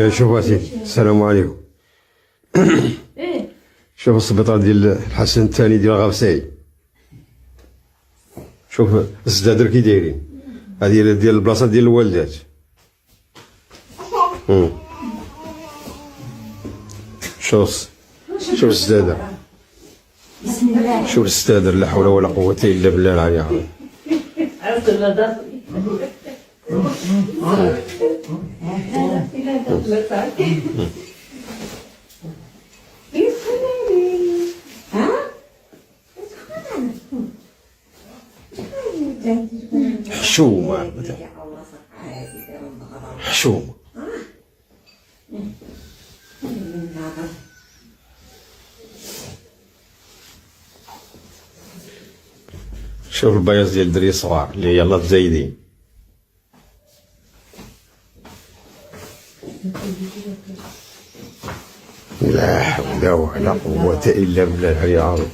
شوف اسيدي، السلام عليكم. شوف السبيطار ديال الحسن الثاني ديال غابساي، شوف الزدادر كي دايرين، هذه ديال البلاصه ديال الوالدات. شوف الزدادر، شوف الزدادر، لا حول ولا قوه الا بالله العلي العظيم. حشومة حشومة. شوف البياض ديال الدري الصغار اللي يلاه تزايدين. لا حول ولا قوة إلا بالله العلي العظيم.